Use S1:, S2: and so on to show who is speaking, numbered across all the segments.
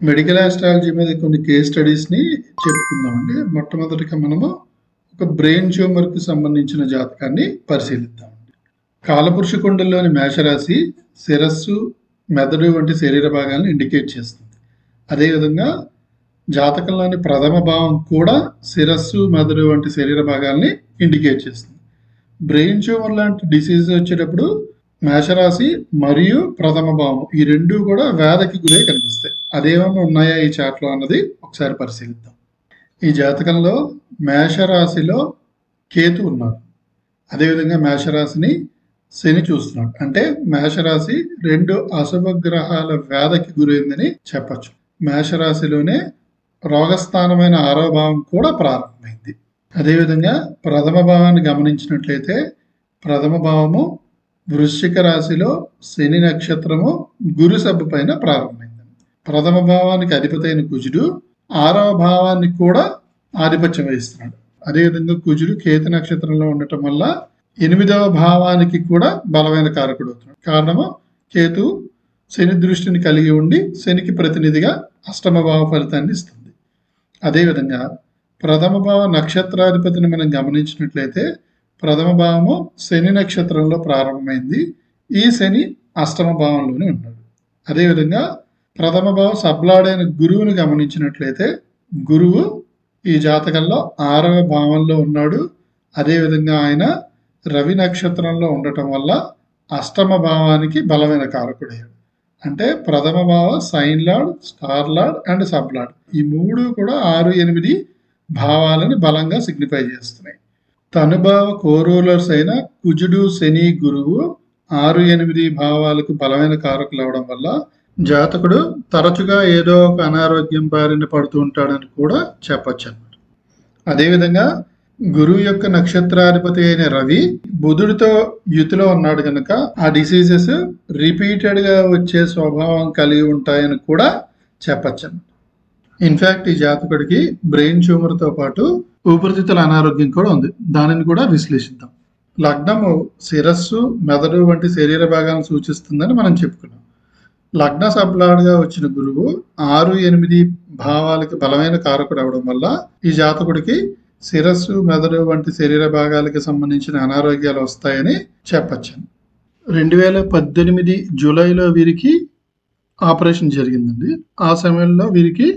S1: Medical astrology మీద కొన్ని case స్టడీస్ని చెప్పుకుందామండి. మొట్టమొదటిగా మనము ఒక బ్రెయిన్ ట్యూమర్కి సంబంధించిన జాతకాన్ని పరిశీలిద్దామండి. కాలపురుష కుండలిలోని మేషరాశి శిరస్సు, మెదడు వంటి శరీర భాగాలను ఇండికేట్ చేస్తుంది. అదేవిధంగా జాతకంలోని ప్రథమ భావం కూడా శిరస్సు, మెదడు వంటి శరీర భాగాల్ని ఇండికేట్ చేస్తుంది. బ్రెయిన్ ట్యూమర్ లాంటి డిసీజ్ వచ్చేటప్పుడు మేషరాశి మరియు ప్రథమ భావం ఈ రెండు కూడా వ్యాధికి గురై కనిపిస్తాయి. అదేమన్నా ఉన్నాయా ఈ చాట్లో అన్నది ఒకసారి పరిశీలిద్దాం. ఈ జాతకంలో మేషరాశిలో కేతు ఉన్నాడు. అదేవిధంగా మేషరాశిని శని చూస్తున్నాడు. అంటే మేషరాశి రెండు అశుభ గ్రహాల వ్యాధికి గురైందని చెప్పచ్చు. మేషరాశిలోనే రోగస్థానమైన 6వ భావం కూడా ప్రారంభమైంది. అదేవిధంగా ప్రథమ భావాన్ని గమనించినట్లయితే ప్రథమ భావము వృశ్చిక రాశిలో శని నక్షత్రము గురు సభ పైన ప్రారంభమైంది. ప్రథమ భావానికి అధిపతి అయిన కుజుడు 6వ భావాన్ని కూడా ఆధిపత్యం వహిస్తున్నాడు. అదేవిధంగా కుజుడు కేతు నక్షత్రంలో ఉండటం వల్ల 8వ భావానికి కూడా బలమైన కారకుడు అవుతున్నాడు. కారణము కేతు శని దృష్టిని కలిగి ఉండి శనికి ప్రతినిధిగా అష్టమ భావ ఫలితాన్ని ఇస్తుంది. అదేవిధంగా ప్రథమ భావ నక్షత్రాధిపతిని మనం గమనించినట్లయితే ప్రథమ భావము శని నక్షత్రంలో ప్రారంభమైంది. ఈ శని అష్టమ భావంలోనే ఉన్నాడు. అదేవిధంగా ప్రథమ భావం సబ్లాడైన గురువుని గమనించినట్లయితే గురువు ఈ జాతకంలో 6వ భావంలో ఉన్నాడు. అదేవిధంగా ఆయన రవి నక్షత్రంలో ఉండటం వల్ల అష్టమ భావానికి బలమైన కారకుడయ్యాడు. అంటే ప్రథమ భావ sign lord, star lord and sub lord ఈ మూడు కూడా 6, 8 భావాలని బలంగా సిగ్నిఫై చేస్తున్నాయి. తనుభావ కోరూలర్స్ అయిన కుజుడు, శని, గురువు 6, 8 భావాలకు బలమైన కారకులు అవడం వల్ల జాతకుడు తరచుగా ఏదో ఒక అనారోగ్యం బారిన పడుతూ ఉంటాడని కూడా చెప్పచ్చు అన్నమాట. అదేవిధంగా గురువు యొక్క నక్షత్రాధిపతి అయిన రవి బుధుడితో యుతిలో ఉన్నాడు కనుక ఆ డిసీజెస్ రిపీటెడ్ గా వచ్చే స్వభావం కలిగి ఉంటాయని కూడా చెప్పచ్చు. ఇన్ఫాక్ట్ ఈ జాతకుడికి బ్రెయిన్ ట్యూమర్ తో పాటు ఊపిరితిత్తుల అనారోగ్యం కూడా ఉంది. దానిని కూడా విశ్లేషిద్దాం. లగ్నము శిరస్సు, మెదడు వంటి శరీర భాగాలను సూచిస్తుందని మనం చెప్పుకున్నాం. లగ్న సబ్లాడ్గా వచ్చిన గురువు 6, 8 భావాలకి బలమైన కారకుడు అవడం వల్ల ఈ జాతకుడికి శిరస్సు, మెదడు వంటి శరీర భాగాలకి సంబంధించిన అనారోగ్యాలు వస్తాయని చెప్పచ్చు. 2018 జూలైలో వీరికి ఆపరేషన్ జరిగిందండి. ఆ సమయంలో వీరికి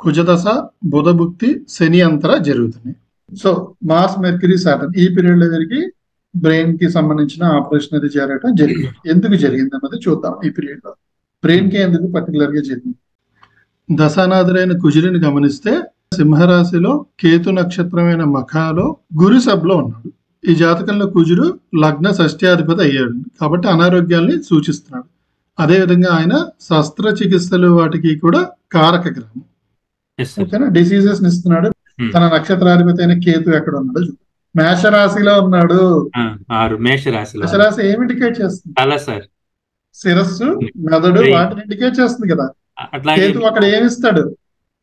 S1: కుజదశ, బుధభుక్తి, శని అంతర జరుగుతున్నాయి. సో మార్స్, మెర్క్యూరీ, సాటర్న్ ఈ పీరియడ్ లో వీరికి బ్రెయిన్ కి సంబంధించిన ఆపరేషన్ అది జరగడం జరిగింది. ఎందుకు జరిగింది అన్నది చూద్దాం. ఈ పీరియడ్ లో బ్రెయిన్ కి ఎందుకు పర్టికులర్ గా జరిగింది. దశానాథుడైన కుజుడిని గమనిస్తే సింహరాశిలో కేతు నక్షత్రమైన మఖాలో గురు సభలో ఉన్నాడు. ఈ జాతకంలో కుజుడు లగ్న షష్ఠ్యాధిపతి అయ్యాడు కాబట్టి అనారోగ్యాల్ని సూచిస్తున్నాడు. అదేవిధంగా ఆయన శస్త్రచికిత్సలు వాటికి కూడా కారక గ్రహం. ఓకేనా, డిసీజెస్ ఇస్తున్నాడు. తన నక్షత్రాధిపతి అయిన కేతు ఎక్కడ ఉన్నాడు, మేషరాశిలో ఉన్నాడు. మేషరాశి ఏమి ఇండికేట్ చేస్తుంది? శిరస్సు, మెదడు వాటిని ఇండికేట్ చేస్తుంది కదా. కేతు అక్కడ ఏమిస్తాడు?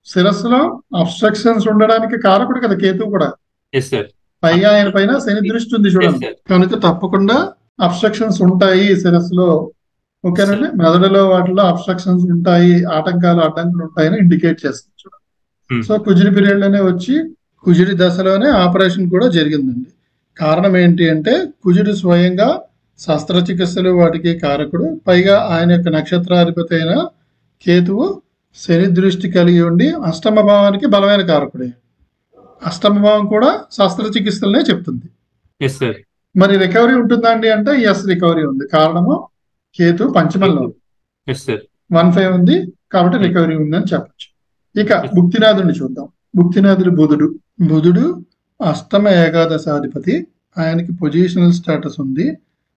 S1: శిరస్సులో అబ్స్ట్రక్షన్స్ ఉండడానికి కారకుడు కదా కేతు కూడా. పైగా ఆయన పైన శని దృష్టి ఉంది చూడండి. కనుక తప్పకుండా అబ్స్ట్రక్షన్స్ ఉంటాయి శిరస్సులో. ఓకేనండి, మెదడులో వాటిలో అబ్స్ట్రక్షన్స్ ఉంటాయి, ఆటంకాలు అడ్డంకులు ఉంటాయని ఇండికేట్ చేస్తుంది చూడండి. సో కుజుడి పీరియడ్ లోనే వచ్చి కుజుడి దశలోనే ఆపరేషన్ కూడా జరిగిందండి. కారణం ఏంటి అంటే కుజుడు స్వయంగా శస్త్రచికిత్సలు వాటికి కారకుడు. పైగా ఆయన యొక్క నక్షత్రాధిపతి అయిన కేతువు శని దృష్టి కలిగి ఉండి అష్టమ భావానికి బలమైన కారకుడే. అష్టమ భావం కూడా శస్త్రచికిత్సలనే చెప్తుంది. మరి రికవరీ ఉంటుందండి అంటే ఎస్, రికవరీ ఉంది. కారణము కేతు పంచమంలో 1/5 ఉంది కాబట్టి రికవరీ ఉందని చెప్పచ్చు. ఇక భుక్తినాథుడిని చూద్దాం. భుక్తినాథుడు బుధుడు అష్టమ ఏకాదశాధిపతి. ఆయనకి పొజిషనల్ స్టేటస్ ఉంది.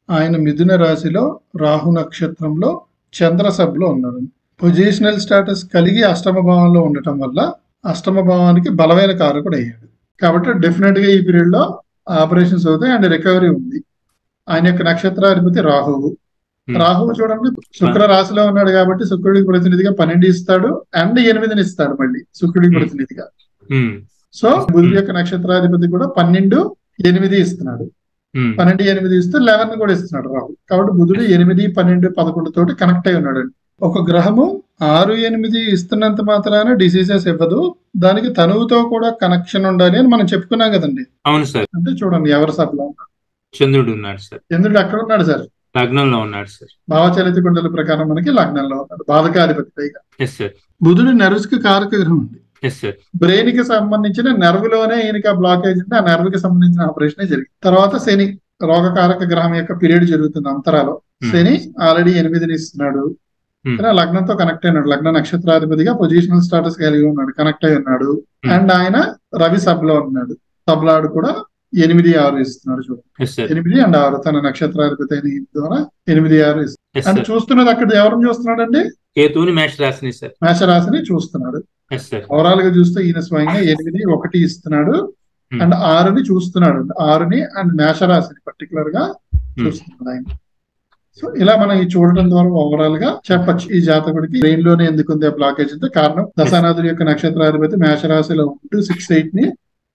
S1: ఆయన మిథున రాశిలో రాహు నక్షత్రంలో చంద్రసభలో ఉన్నాడు. పొజిషనల్ స్టేటస్ కలిగి అష్టమ భావంలో ఉండటం వల్ల అష్టమ భావానికి బలమైన కారకుడు అయ్యాడు. కాబట్టి డెఫినెట్ గా ఈ పీరియడ్ లో ఆపరేషన్స్ అవుతాయి అండ్ రికవరీ ఉంది. ఆయన యొక్క నక్షత్రాధిపతి రాహువు. రాహువు చూడండి శుక్ర రాశిలో ఉన్నాడు కాబట్టి శుక్రుడికి ప్రతినిధిగా 12 ఇస్తాడు అండ్ 8 ఇస్తాడు మళ్ళీ శుక్రుడికి ప్రతినిధిగా. సో బుధుడి యొక్క నక్షత్రాధిపతి కూడా 12, 8 ఇస్తున్నాడు. 12, 8 ఇస్తూ 11 కూడా ఇస్తున్నాడు రాహు. కాబట్టి బుధుడు 8, 12, 11 తోటి కనెక్ట్ అయి ఉన్నాడు. ఒక గ్రహము 6, 8 ఇస్తున్నంత మాత్రాన డిసీజెస్ ఇవ్వదు. దానికి తనువుతో కూడా కనెక్షన్ ఉండాలి అని మనం చెప్పుకున్నాం కదండి.
S2: అవును సార్.
S1: అంటే చూడండి ఎవరు సభలో ఉన్నాడు.
S2: చంద్రుడు ఉన్నాడు సార్.
S1: చంద్రుడు అక్కడ ఉన్నాడు సార్.
S2: లగ్నంలో ఉన్నాడు సార్.
S1: భావచలిత కుండల ప్రకారం మనకి లగ్నంలో ఉన్నాడు, బాధకాధిపతి పైగా.
S2: Yes sir.
S1: బుధుడు నెర్వ్స్ కి కారక గ్రహం అండి.
S2: Yes sir.
S1: బ్రెయిన్ కి సంబంధించిన నెర్వ్ లోనే ఈయనకి బ్లాకేజ్ ఉంటే ఆ నెర్వ్ కి సంబంధించిన ఆపరేషన్ జరిగింది. తర్వాత శని రోగకారక గ్రహం యొక్క పీరియడ్ జరుగుతుంది అంతరాలో. శని ఆల్రెడీ 8ని ఇస్తున్నాడు. లగ్నంతో కనెక్ట్ అయినాడు, లగ్న నక్షత్రాధిపతిగా పొజిషనల్ స్టాటస్ కలిగి ఉన్నాడు, కనెక్ట్ అయి ఉన్నాడు. అండ్ ఆయన రవి సబ్ లో ఉన్నాడు. సబ్లాడు కూడా 8, 6 ఇస్తున్నాడు. చూడండి 8 and 6 తన నక్షత్రాధిపతి అయిన ద్వారా 8, 6 ఇస్తున్నాడు. అంటే చూస్తున్నది అక్కడ ఎవరిని చూస్తున్నాడు అండి?
S2: కేతువుని మేషరాశిని సార్.
S1: మేషరాశిని చూస్తున్నాడు. ఓవరాల్ గా చూస్తే ఈయన స్వయంగా 8, 1 ఇస్తున్నాడు అండ్ 6ని చూస్తున్నాడు. 6ని అండ్ మేషరాశిని పర్టికులర్ గా చూస్తున్నాడు ఆయన. సో ఇలా మనం ఈ చూడటం ద్వారా ఓవరాల్ గా చెప్పచ్చు ఈ జాతకుడికి బ్రెయిన్ లోనే ఎందుకు ఉంది ఆ బ్లాకేజ్ అంటే కారణం దశానాథుడి యొక్క నక్షత్రాధిపతి మేషరాశిలో ఉంటూ 6, 8 ని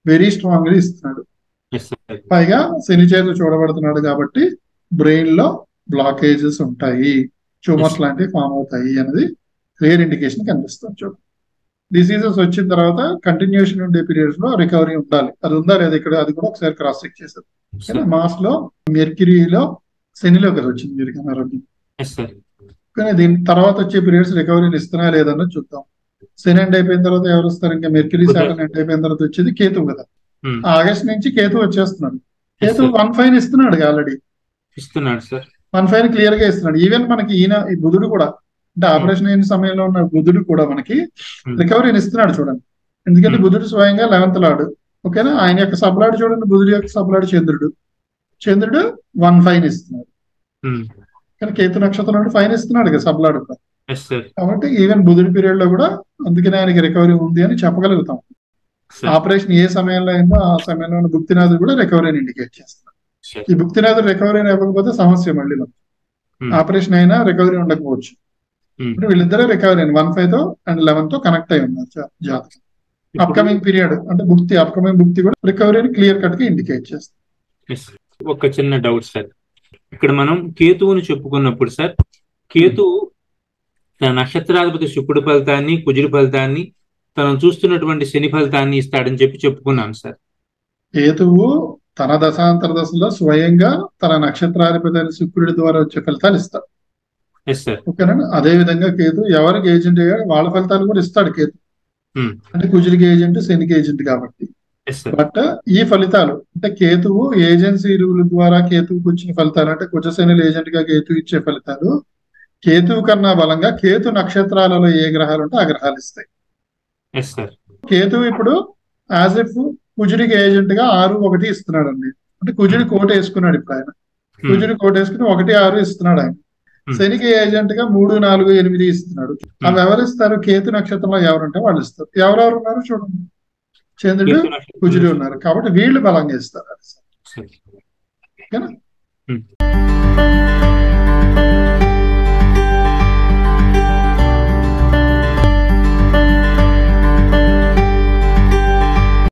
S1: వెరీ స్ట్రాంగ్లీ ఇస్తున్నాడు. పైగా శని చేత చూడబడుతున్నాడు కాబట్టి బ్రెయిన్ లో బ్లాకేజెస్ ఉంటాయి, ట్యూమర్స్ లాంటివి ఫామ్ అవుతాయి అనేది క్లియర్ ఇండికేషన్ కనిపిస్తుంది. చూడండి డిసీజెస్ వచ్చిన తర్వాత కంటిన్యూషన్ ఉండే పీరియడ్స్ లో రికవరీ ఉండాలి. అది ఉందా లేదా ఇక్కడ అది కూడా ఒకసారి క్రాస్ చెక్ చేశారు. మాస్ లో మెర్క్యూరీలో శనిలో కదా వచ్చింది వీరికి అనారోగ్యం. కానీ దీని తర్వాత వచ్చే పీరియడ్స్ రికవరీని ఇస్తున్నా లేదన్నది చూద్దాం. శని ఎండ్ అయిపోయిన తర్వాత ఎవరు వస్తారు? ఇంకా మెర్క్యూరీ సాటర్న్ ఎండ్ అయిపోయిన తర్వాత వచ్చేది కేతువు కదా. ఆగస్ట్ నుంచి కేతు వచ్చేస్తున్నాడు. కేతు 1/5 ఇస్తున్నాడు ఆల్రెడీ. 1/5 క్లియర్ గా ఇస్తున్నాడు. ఈవెన్ మనకి ఈయన ఈ బుధుడు కూడా అంటే ఆపరేషన్ అయిన సమయంలో ఉన్న బుధుడు కూడా మనకి రికవరీని ఇస్తున్నాడు. చూడండి ఎందుకంటే బుధుడు స్వయంగా 11th లార్డ్. ఓకేనా, ఆయన యొక్క సబ్లాడ్ చూడండి, బుధుడు యొక్క సబ్లాడ్ చంద్రుడు. చంద్రుడు 1/5 ఇస్తున్నాడు. కానీ కేతు నక్షత్రం 5 ఇస్తున్నాడు కదా సబ్లాడ్ కూడా. కాబట్టి ఈవెన్ బుధుడి పీరియడ్ లో కూడా అందుకనే ఆయనకి రికవరీ ఉంది అని చెప్పగలుగుతాం. ఆపరేషన్ ఏ సమయంలో అయిందో ఆ సమయంలో భుక్తినాథుడు కూడా రికవరీని ఇండికేట్ చేస్తున్నాడు. ఈ భుక్తినాథుడు రికవరీని ఇవ్వకపోతే సమస్య మళ్ళీ ఆపరేషన్ అయినా రికవరీ ఉండకపోవచ్చు. ఇప్పుడు వీళ్ళిద్దరే రికవరీ 1/5 తో అండ్ 11 తో కనెక్ట్ అయి ఉన్నారు జాతకం. అప్కమింగ్ పీరియడ్ అంటే అప్కమింగ్ భుక్తి కూడా రికవరీని క్లియర్ కట్ గా ఇండికేట్ చేస్తుంది.
S2: ఒక చిన్న డౌట్ సార్, ఇక్కడ మనం కేతువుని చెప్పుకున్నప్పుడు సార్, కేతువు తన నక్షత్రాధిపతి శుక్రుడి ఫలితాన్ని, కుజుడి ఫలితాన్ని, తను చూస్తున్నటువంటి శని ఫలితాన్ని ఇస్తాడని చెప్పుకున్నాం సార్.
S1: కేతువు తన దశాంతర దశలో స్వయంగా తన నక్షత్రాధిపతి అయిన శుక్రుడి ద్వారా వచ్చే ఫలితాలు ఇస్తాడు. ఓకేనా, అదే విధంగా కేతు ఎవరికి ఏజెంట్ అయ్యాడు వాళ్ళ ఫలితాలు కూడా ఇస్తాడు కేతు. అంటే కుజుడికి ఏజెంట్, శనికి ఏజెంట్ కాబట్టి. బట్ ఈ ఫలితాలు అంటే కేతువు ఏజెన్సీ రూల్ ద్వారా కేతువుకి వచ్చిన ఫలితాలు అంటే కుజశనులు ఏజెంట్ గా కేతు ఇచ్చే ఫలితాలు కేతువు కన్నా బలంగా కేతు నక్షత్రాలలో ఏ గ్రహాలు ఉంటే ఆ గ్రహాలు ఇస్తాయి. కేతువు ఇప్పుడు యాజ్ ఇఫ్ కుజుడికి ఏజెంట్ గా 6, 1 ఇస్తున్నాడు అండి. అంటే కుజుడి కోట వేసుకున్నాడు ఇప్పుడు ఆయన. కుజుడి కోట వేసుకుని 1, 6 ఇస్తున్నాడు ఆయన. శనికి ఏజెంట్ గా 3, 4, 8 ఇస్తున్నాడు. అవి ఎవరిస్తారు? కేతు నక్షత్రంలో ఎవరుంటే వాళ్ళు ఇస్తారు. ఎవరెవరు ఉన్నారు చూడండి, చంద్రుడు, కుజుడు ఉన్నారు కాబట్టి వీళ్ళు బలంగా ఇస్తారు. ఓకేనా.